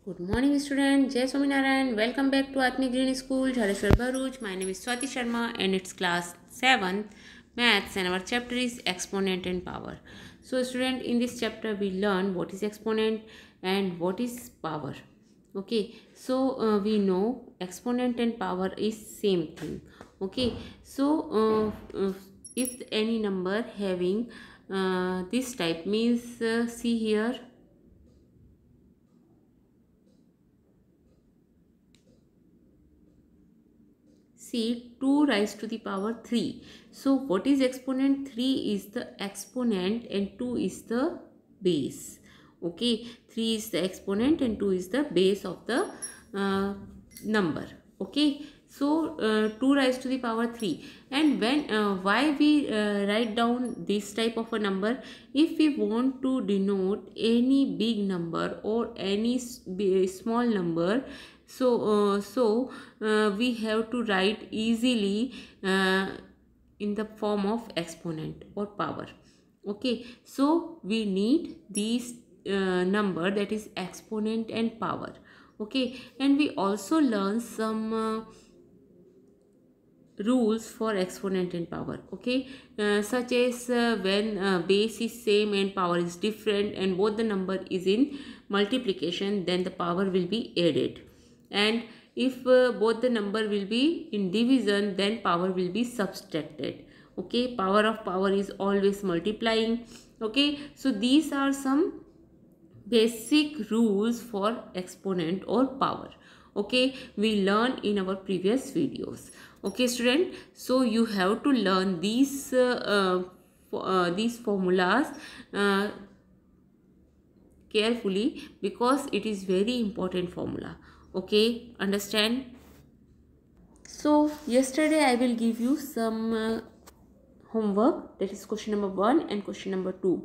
Good morning student, Jai Swaminarayan. Welcome back to Atmi Green School, Jhareshwar Bharuch. My name is Swati Sharma and it's class 7th maths and our chapter is exponent and power. So student, in this chapter we learn what is exponent and what is power. Okay, so we know exponent and power is same thing. Okay, so if any number having this type means see here. See 2 raised to the power 3. So what is exponent? 3 is the exponent and 2 is the base. Okay, 3 is the exponent and 2 is the base of the number. Okay, so 2 raised to the power 3. And when why we write down this type of a number? If we want to denote any big number or any small number, so we have to write easily in the form of exponent or power. Okay, so we need these number, that is exponent and power. Okay, and we also learn some rules for exponent and power. Okay, such as when base is same and power is different and both the number is in multiplication, then the power will be added. And if both the number will be in division, then power will be subtracted. Okay, power of power is always multiplying. Okay, so these are some basic rules for exponent or power. Okay, we learned in our previous videos. Okay student, so you have to learn these formulas carefully because it is very important formula. Okay, understand? So yesterday I will give you some homework, that is question number 1 and question number 2.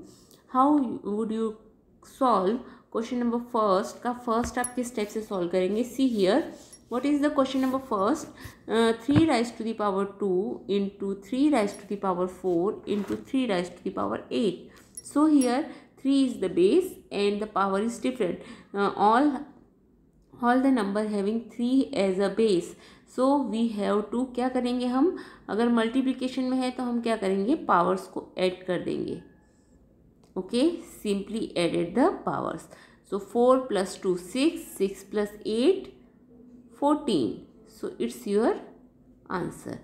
How would you solve question number first का first आप किस type से solve करेंगे? See here, what is the question number first? 3 raised to the power 2 into 3 raised to the power 4 into 3 raised to the power 8. So here 3 is the base and the power is different. All the number having 3 as a base. So we have to क्या करेंगे हम? अगर multiplication में है तो हम क्या करेंगे? पावर्स को ऐड कर देंगे. Okay, simply added the powers. So 4 plus 2 6, 6 plus 8 14. So it's your answer.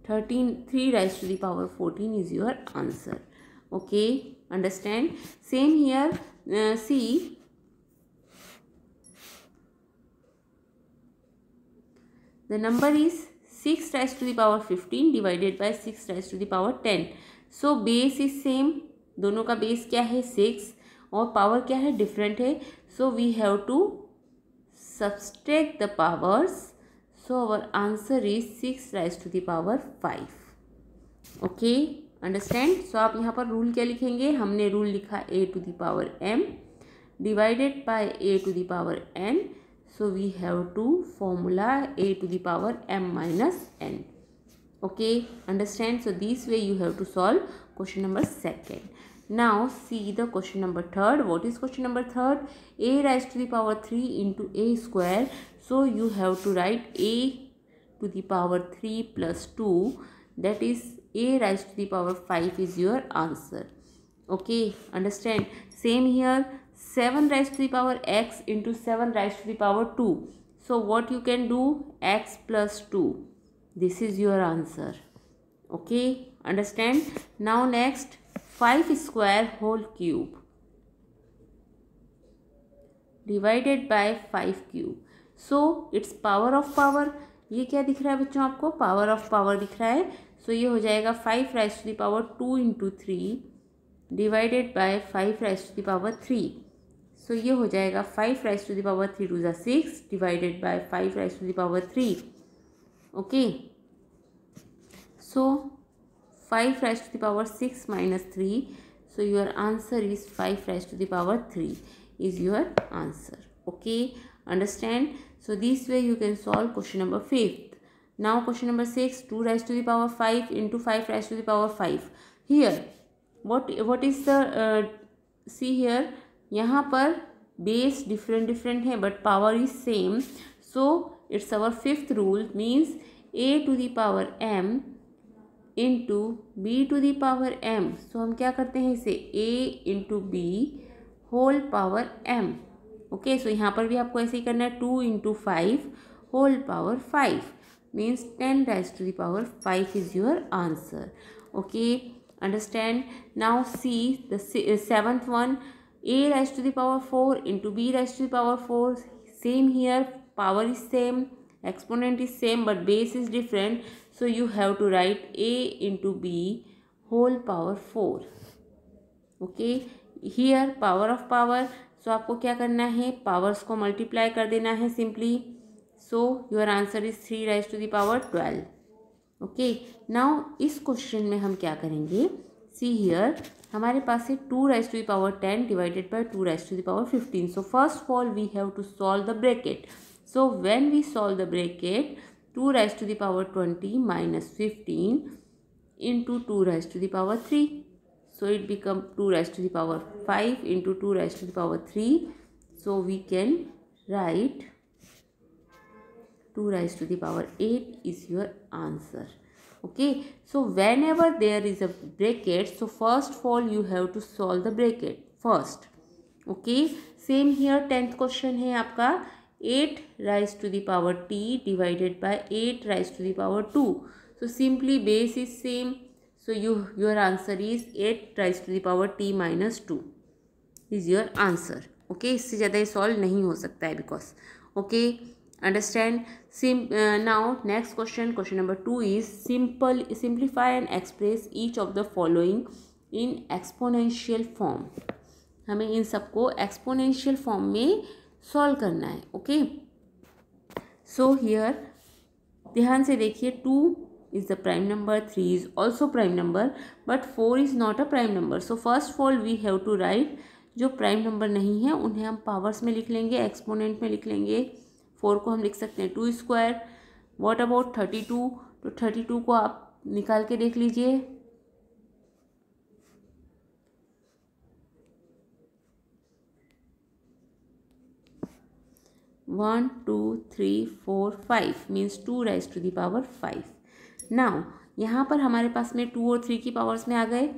3 raised to the power 14 is your answer. Okay, understand? Same here. See, the number is 6 raised to the power 15 divided by 6 raised to the power 10. So base is same. दोनों का base क्या है? 6 और power क्या है? Different है. So we have to subtract the powers. So our answer is 6 raise to the power 5. Okay, understand? So आप यहाँ पर रूल क्या लिखेंगे? हमने रूल लिखा a to the power m divided by a to the power n. So we have to formula a to the power m minus n. Okay, understand? So this way you have to solve question number 2. Now see the question number 3. What is question number 3? A raised to the power 3 into a square. So you have to write a to the power 3 plus 2. That is a raised to the power 5 is your answer. Okay, understand? Same here. 7 raised to the power x into 7 raised to the power 2. So what you can do? X plus 2. This is your answer. Okay, understand? Now next, 5 square whole cube divided by 5 cube. So it's power of power. ये क्या दिख रहा है बच्चों आपको? Power of power दिख रहा है. सो ये हो जाएगा 5 raised to the power 2 into 3 divided by 5 raised to the power 3. So ये हो जाएगा 5 raised to the power 3 to the 6 divided by 5 raised to the power 3. Okay. So 5 raised to the power 6 minus 3. So your answer is 5 raised to the power 3 is your answer. Okay, understand? So this way you can solve question number 5. Now question number 6, 2 raised to the power 5 into 5 raised to the power 5. Here what is the see here, यहाँ पर base different different है but power is same, so it's our fifth rule, means a to the power m into b to the power m। So हम क्या करते हैं इसे a into b whole power m। Okay, so यहाँ पर भी आपको ऐसे ही करना है, 2 into 5 whole power 5 means 10 raised to the power 5 is your answer. Okay, understand? Now see the seventh one, a raised to the power 4 into b raised to the power 4. Same here, power is same, exponent is same, but base is different, so you have to write a into b whole power 4. Okay, here power of power, so आपको क्या करना है, powers को multiply कर देना है simply, so your answer is 3 raised to the power 12. Okay, now इस question में हम क्या करेंगे, सी हियर हमारे पास है 2 raised to the power 10 divided by 2 raised to the power 15. So first of all we have to solve the bracket. So when we solve the bracket, 2 raised to the power 20 minus 15 into 2 raised to the power 3. So it become 2 raised to the power 5 into 2 raised to the power 3. So we can write 2 raised to the power 8 is your answer. Okay, so whenever there is a bracket, so first of all you have to solve the bracket first. Okay, same here 10th question है आपका 8 raised to the power t divided by 8 raised to the power 2. So simply base is same, so your answer is 8 raised to the power t minus 2 is your answer. Okay, इससे ज़्यादा ये solve नहीं हो सकता है because. Okay, understand. Now next question, question number 2 is simplify and express each of the following in exponential form. हमें इन सबको exponential form में सॉल्व करना है. ओके, सो हियर ध्यान से देखिए, 2 is the prime number, 3 is also prime number, but 4 is not a prime number. So first of all we have to write जो prime number नहीं है उन्हें हम पावर्स में लिख लेंगे, एक्सपोनेंट में लिख लेंगे. 4 को हम लिख सकते हैं 2 स्क्वायर. What about 32? तो 32 को आप निकाल के देख लीजिए. 1 2 3 4 5 means 2 raised to the power 5. Now यहाँ पर हमारे पास में 2 और 3 की पावर्स में आ गए.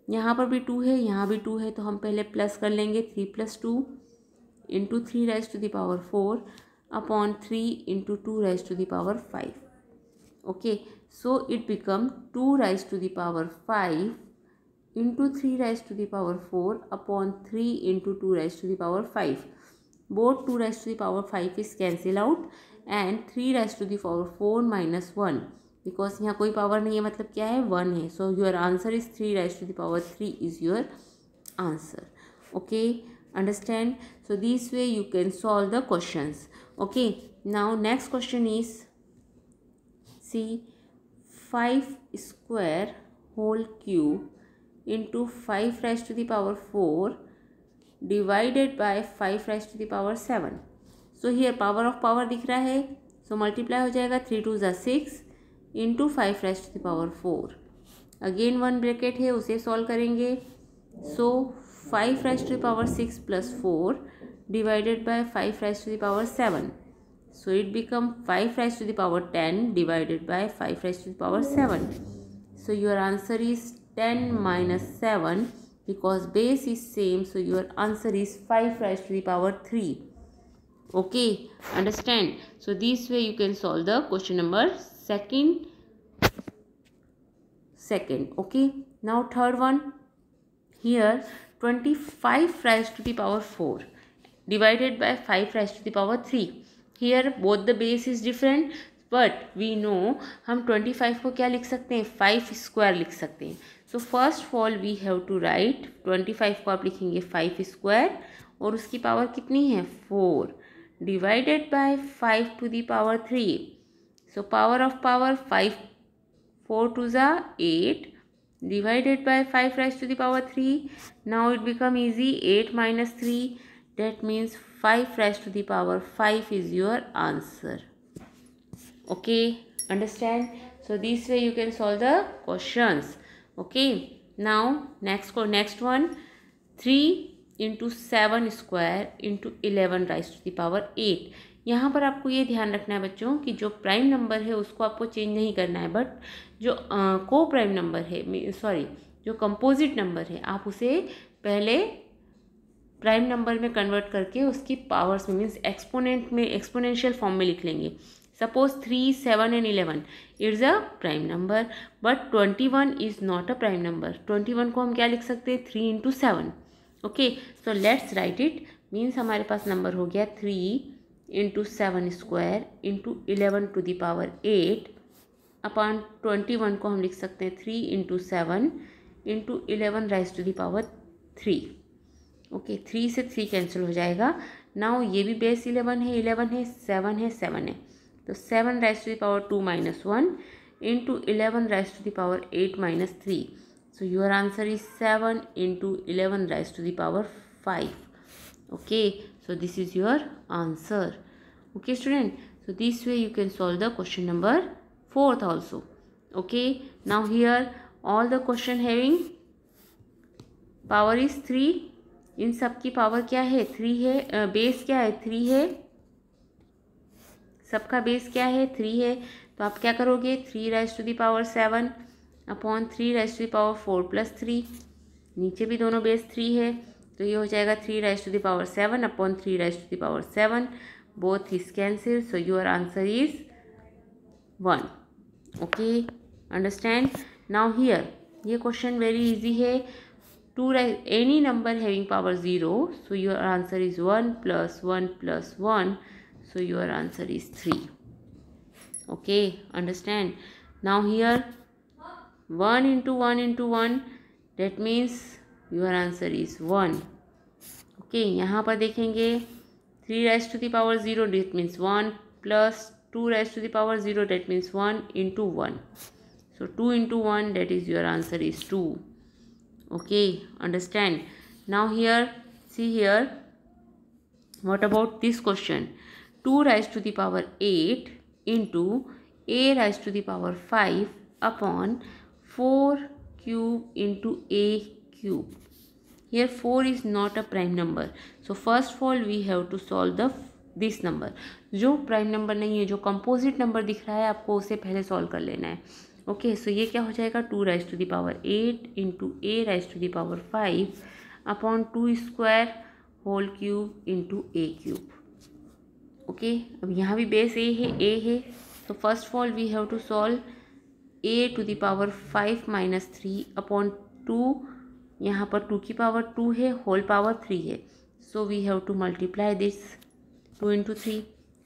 यहाँ पर भी 2 है, यहाँ भी 2 है, तो हम पहले प्लस कर लेंगे. 3 + 2 into 3 raised to the power 4 upon 3 into 2 raised to the power 5. Okay, so it become 2 raised to the power 5 into 3 raised to the power 4 upon 3 into 2 raised to the power 5. Both 2 raised to the power 5 is cancel out and 3 raised to the power 4 minus 1. Because यहाँ कोई power नहीं है, मतलब क्या है, 1 है. So your answer is 3 raised to the power 3 इज your answer. Okay, understand. So this way you can solve the questions. Okay, now next question is C 5 square whole cube into 5 raised to the power 4 divided by 5 raised to the power 7. So here power of power दिख रहा है, so multiply हो जाएगा. 3 2 = 6 into 5 raised to the power 4. Again 1 bracket है, उसे solve करेंगे. सो 5 raised to the power 6 + 4 divided by 5 raised to the power 7. So it become 5 raised to the power 10 divided bye 5 raised to the power 7. So your answer is 10 minus 7 because base is same, so your answer is 5 raised to the power 3. Okay, understand? So this way you can solve the question number second. Okay, now third one, here 25 raised to the power 4 divided by 5 raised to the power 3. Here both the base is different, but we know हम 25 को क्या लिख सकते हैं, 5 square लिख सकते हैं. So first of all we have to write 25 को आप लिखेंगे 5 स्क्वायर और उसकी पावर कितनी है, 4 divided by 5 to the power 3. So power of power 5 4 2 = 8 divided by 5 raised to the power 3. Now it become easy, 8 minus 3, that means 5 raised to the power 5 is your answer. Okay, understand? So this way you can solve the questions. Okay, now next one, 3 into 7 square into 11 raise to the power 8। यहाँ पर आपको ये ध्यान रखना है बच्चों कि जो प्राइम नंबर है उसको आपको चेंज नहीं करना है, बट जो को प्राइम नंबर है, सॉरी जो कंपोजिट नंबर है, आप उसे पहले प्राइम नंबर में कन्वर्ट करके उसकी पावर्स में मीन्स एक्सपोनेंट में एक्सपोनेंशियल फॉर्म में लिख लेंगे। Suppose 3, 7 and 11 it's a prime number, but 21 is not a prime number. 21 को हम क्या लिख सकते हैं, 3 into 7। Okay, so let's write it. Means हमारे पास नंबर हो गया 3 into 7 square into 11 to the power 8 upon 21 को हम लिख सकते हैं 3 into 7 into 11 raise to the power 3। Okay, 3 से 3 कैंसिल हो जाएगा। नाउ ये भी बेस 11 है, 11 है, 7 है, 7 है, तो 7 raise to the power 2 minus 1 into 11 raise to the power 8 minus 3। So your answer is 7 into 11 raise to the power 5। Okay, so this is your answer. Okay student, so this way you can solve the question number 4th also. Okay, now here all the question having power is 3, इन सब की power क्या है, 3 है, base क्या है, 3 है, सबका base क्या है, 3 है। तो आप क्या करोगे, 3 raise to the power 7 upon 3 raise to the power 4 plus 3, नीचे भी दोनों बेस 3 है, तो ये हो जाएगा 3 raise to the power 7 upon 3 raise to the power 7, both is cancel, so your answer is 1। Okay, understand. Now here ये question very easy है, 2 any number having power 0, so your answer is 1 plus 1 plus 1, so your answer is 3। Okay, understand. Now here 1 into 1 into 1, that means your answer is 1। Okay, यहाँ पर देखेंगे 3 raise to the power 0 that means 1 plus 2 raise to the power 0 that means 1 into 1, so 2 into 1 that is your answer is 2। okay, understand। now here see here, what about this question, 2 raised to the power 8 into a raised to the power 5 upon 4 cube into a cube। Here 4 is not a prime number, so first of all we have to solve the this number। जो prime number नहीं है, जो composite number दिख रहा है, आपको उसे पहले सॉल्व कर लेना है। ओके, सो ये क्या हो जाएगा, 2 raise to the power 8 into a raise to the power 5 upon 2 square whole cube into a cube. Okay, अब यहाँ भी बेस ए है, तो first of all we have to solve a to the power 5 minus 3 upon 2, यहाँ पर 2 की power 2 है, whole power 3 है, so we have to multiply this 2 into 3।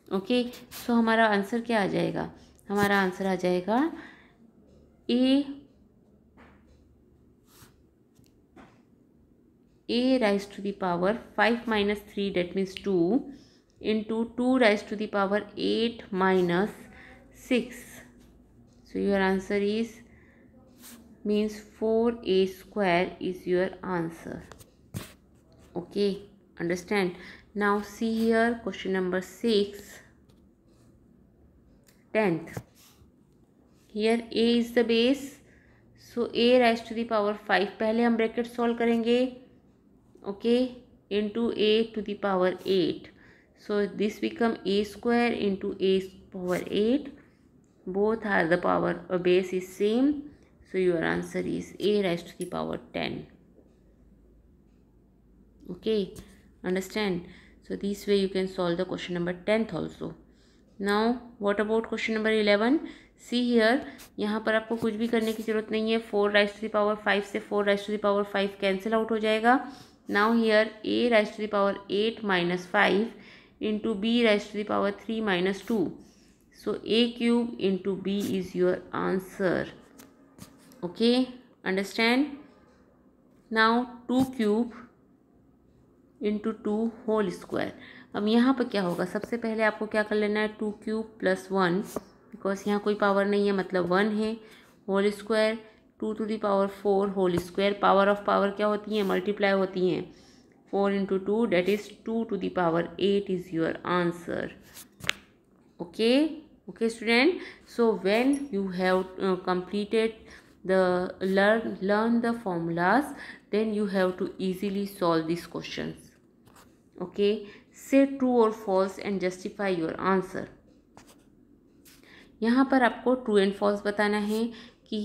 Okay, so हमारा आंसर क्या आ जाएगा, हमारा आंसर आ जाएगा a raise to the power 5 minus 3 that means 2 into 2 raise to the power 8 minus 6, so your answer is means 4a square is your answer। okay, understand। now see here question number 6, 10th, here a is the base, so a raised to the power 5 पहले हम bracket solve करेंगे, okay, into a to the power 8, so this become a square into a power 8, both are the power base is same, so your answer is a raised to the power 10। okay, understand। so this way you can solve the question number 10th also। now what about question number 11, see here, यहाँ पर आपको कुछ भी करने की जरूरत नहीं है, 4 राइज टू द पावर 5 से 4 raise to the power 5 cancel out हो जाएगा। now here a raise to the power 8 minus 5 into b raise to the power 3 minus 2, so a cube into b is your answer। okay, understand। now 2 cube into 2 whole square। अब यहाँ पर क्या होगा, सबसे पहले आपको क्या कर लेना है, 2 क्यूब प्लस 1, बिकॉज यहाँ कोई पावर नहीं है मतलब 1 है, whole square 2 to the power 4 whole square, power of power क्या होती है, मल्टीप्लाई होती हैं, 4 into 2 that is 2 to the power 8 is your answer. okay, okay student, so when you have completed learn the formulas, then you have to easily solve these questions. Okay, say true or false and justify your answer. यहाँ पर आपको true and false बताना है कि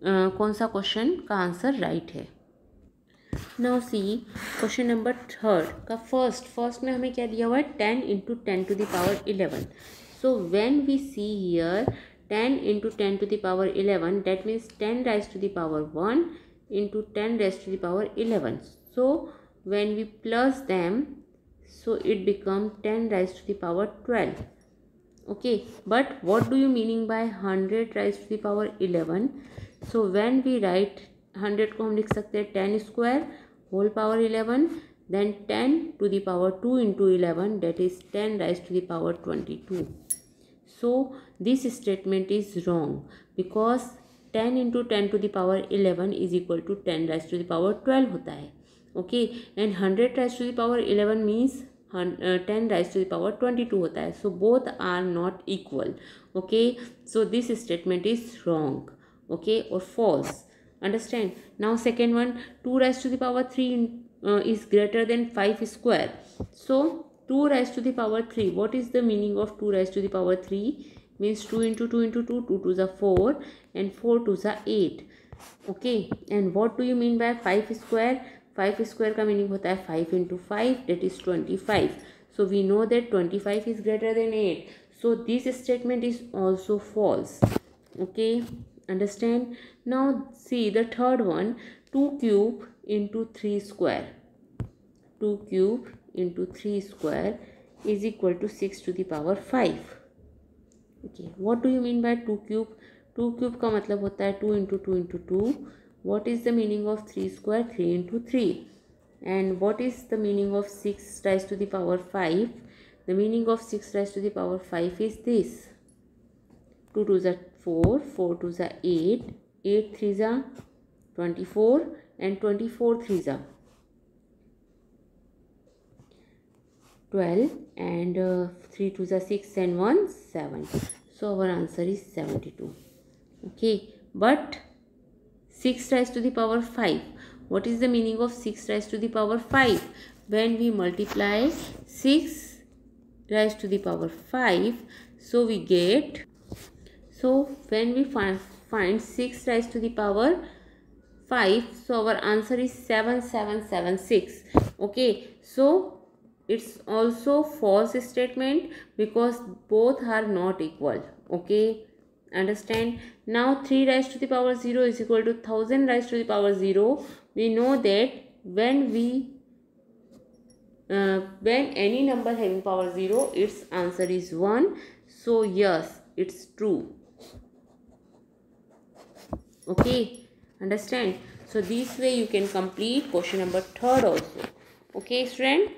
कौन सा question का answer right है. नाउ सी क्वेश्चन नंबर 3 का फर्स्ट में हमें क्या दिया हुआ है 10 into 10 to the power 11. So when we see here 10 into 10 to the power 11, that means 10 raised to the power 1 into 10 raised to the power 11. So when we plus them, so it become 10 raised to the power 12. Okay, but what do you meaning by 100 raised to the power 11? So when we write 100 को हम लिख सकते हैं 10 square whole power 11, then 10 to the power 2 into 11, that is 10 raised to the power 22. So this statement is wrong because 10 into 10 to the power 11 is equal to 10 raised to the power 12 होता है. Okay, and 100 raised to the power 11 means 10 raised to the power 22 होता है. So both are not equal. Okay, so this statement is wrong. Okay, or false. Understand? Now second one, 2 raised to the power 3 is greater than 5 square. So 2 raised to the power 3. What is the meaning of 2 raised to the power 3? Means 2 into 2 into 2. 2 2s are 4 and 4 2s are 8. Okay. And what do you mean by 5 square? 5 square का meaning होता है 5 into 5, that is 25. So we know that 25 is greater than 8. So this statement is also false. Okay. Understand? Now see the third one, 2 cube into 3 square. 2 cube into 3 square is equal to 6 to the power 5. Okay, what do you mean by 2 cube? 2 cube का मतलब होता है 2 into 2 into 2. What is the meaning of 3 square? 3 into 3. And what is the meaning of 6 raised to the power 5? The meaning of 6 raised to the power 5 is this. 2 2s are 4, 4 2s are 8, 8 3s are 24 and 24 3s are 12 and 3 2s are 6 and 1 7. So our answer is 72. Okay, but 6 raised to the power 5. What is the meaning of 6 raised to the power 5? When we multiply 6 raised to the power 5, so we get, so when we find 6 raised to the power 5, so our answer is 7776. Okay, so it's also false statement because both are not equal. Okay, understand? Now 3 raised to the power 0 is equal to 1000 raised to the power 0. We know that when any number having power 0, its answer is 1. So yes, it's true. Okay, understand? So this way you can complete question number 3 also. Okay, student?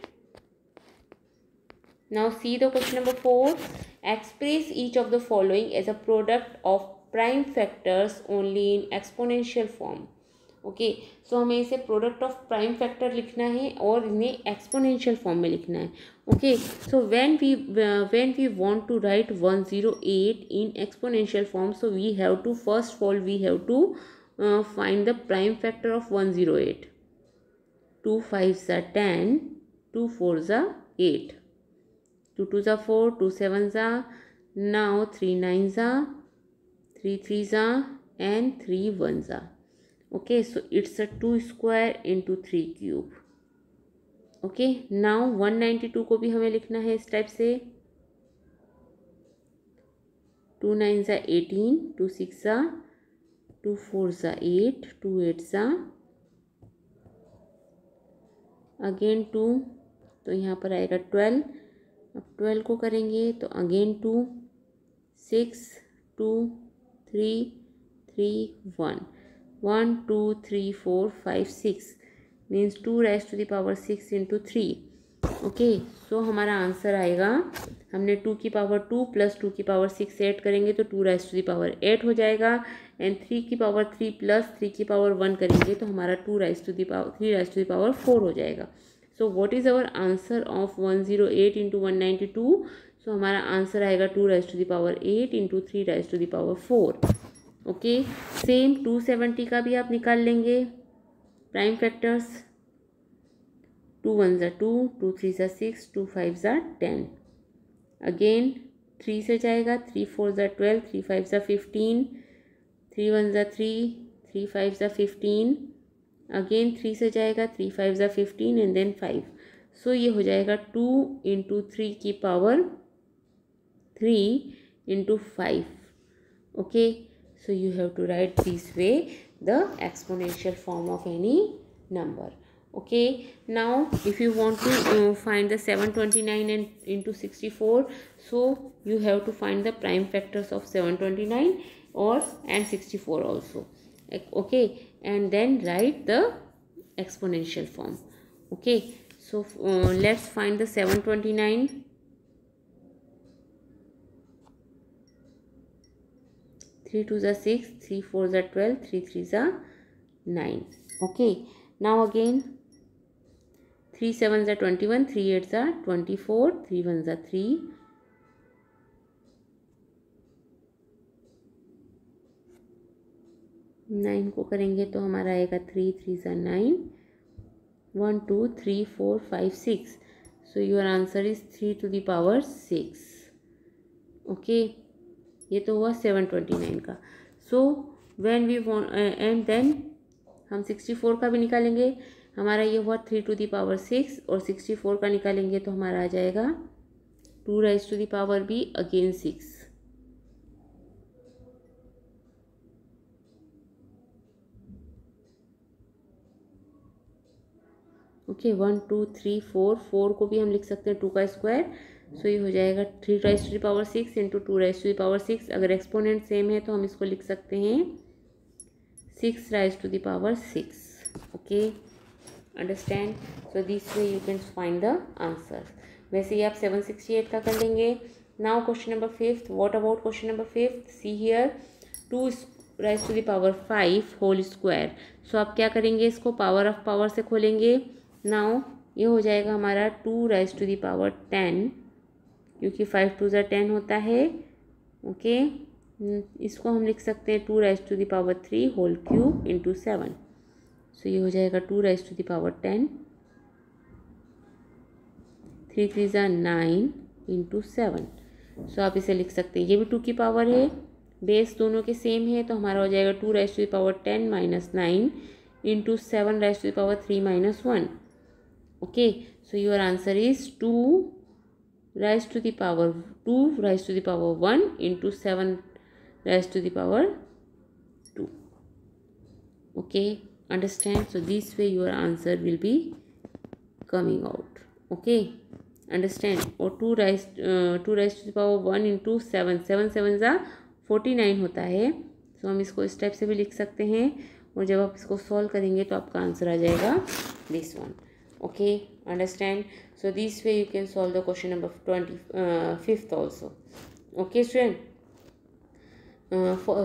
Now see the question number 4. Express each of the following as a product of prime factors only in exponential form. Okay, so हमें इसे product of prime factor लिखना है और इन्हें exponential form में लिखना है. Okay, so when we want to write 108 in exponential form, so we have to first of all we have to find the prime factor of 108. 2 5s are 10, 2 4s are 8. 2 2s are 4, 2 7s are, now 3 9s are, 3 3s are and 3 1s are. Okay, so it's a 2 square into 3 cube. Okay, now 192 को भी हमें लिखना है इस type से. 2 9s are 18, 2 6s are, 2 4s are 8, 2 8s are, again 2, तो यहाँ पर आएगा 12. अब 12 को करेंगे तो again 2 6 2 3 3 1 1 2 3 4 5 6 means 2 raised to the power 6 into 3. Okay, so हमारा आंसर आएगा, हमने 2 की पावर 2 प्लस 2 की पावर 6 ऐड करेंगे तो 2 raised to the power 8 हो जाएगा. एंड 3 की पावर 3 प्लस 3 की पावर 1 करेंगे तो हमारा 3 raised to the power 4 हो जाएगा. So what is our answer of 108 into 192? सो हमारा आंसर आएगा 2 raised to the power 8 इंटू 3 raised to the power 4. Okay, same 270 का भी आप निकाल लेंगे प्राइम फैक्टर्स। 2 1 ज़ा 2, 2 3 ज़ा 6, 2 5 ज़ा 10। अगेन 3 से जाएगा, 3 4 ज़ा 12, 3 5 ज़ा 15, 3 1 ज़ा 3, 3 5 ज़ा 15। अगेन 3 से जाएगा, 3 5 ज़ा 15 एंड देन 5। सो ये हो जाएगा 2 इंटू 3 की power 3 into 5. Okay, so you have to write this way the exponential form of any number. Okay, now if you want to find the 729 and into 64, so you have to find the prime factors of 729 or and 64 also. Okay, and then write the exponential form. Okay, so let's find the 729. 3 2 ज़ा 6, 3 4 ज़ा 12, 3 3 ज़ा 9. Okay, now again 3 7 ज़ा 21, 3 8 ज़ा 24, 3 1 ज़ा 3, 9 को करेंगे तो हमारा आएगा 3 3 ज़ा 9, 1 2 3 4 5 6. So your answer is 3 to the power 6. Okay, ये तो हुआ 729 का. So when we want and then हम 64 का भी निकालेंगे. हमारा ये हुआ 3 टू द पावर 6 और 64 का निकालेंगे तो हमारा आ जाएगा 2 raise to the power b again 6. Okay, 1 2 3 4, 4 को भी हम लिख सकते हैं 2 का स्क्वायर. सो ये हो जाएगा 3 raise to the power 6 into 2 raise to the power 6. अगर एक्सपोनेंट सेम है तो हम इसको लिख सकते हैं 6 raise to the power 6. Okay, understand. So this way you can find the answer. वैसे ही आप 768 का कर लेंगे. Now question number 5. What about question number 5? See here 2 raise to the power 5 whole square. So आप क्या करेंगे, इसको पावर ऑफ पावर से खोलेंगे. नाउ ये हो जाएगा हमारा 2 राइज टू द पावर 10, क्योंकि 5 2 ज़ा 10 होता है. ओके, इसको हम लिख सकते हैं 2 raise to the power 3 whole cube into 7. So ये हो जाएगा 2 राइज टू द पावर 10, 3 3 ज़ा 9 इंटू 7. सो आप इसे लिख सकते हैं, ये भी 2 की पावर है, बेस दोनों के सेम है, तो हमारा हो जाएगा 2 raise to the power 10 minus 9 into 7 raise to the power 3 minus 1. Okay, so your answer is 2 raised to the power 2 raised to the power 1 into 7 raised to the power 2. Okay, understand. So this way your answer will be coming out. Okay, understand. और 2 raised to the power 1 into 7, 7 7 ज़ा 49 होता है. तो हम इसको इस type से भी लिख सकते हैं, और जब आप इसको सॉल्व करेंगे तो आपका आंसर आ जाएगा this one. Okay, understand. So this way you can solve the question number 25th also. Okay, student. For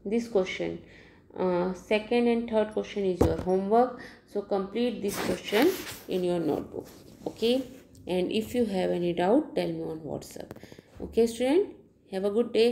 this question, second and third question is your homework. So complete this question in your notebook. Okay, and if you have any doubt, tell me on WhatsApp. Okay, student. Have a good day.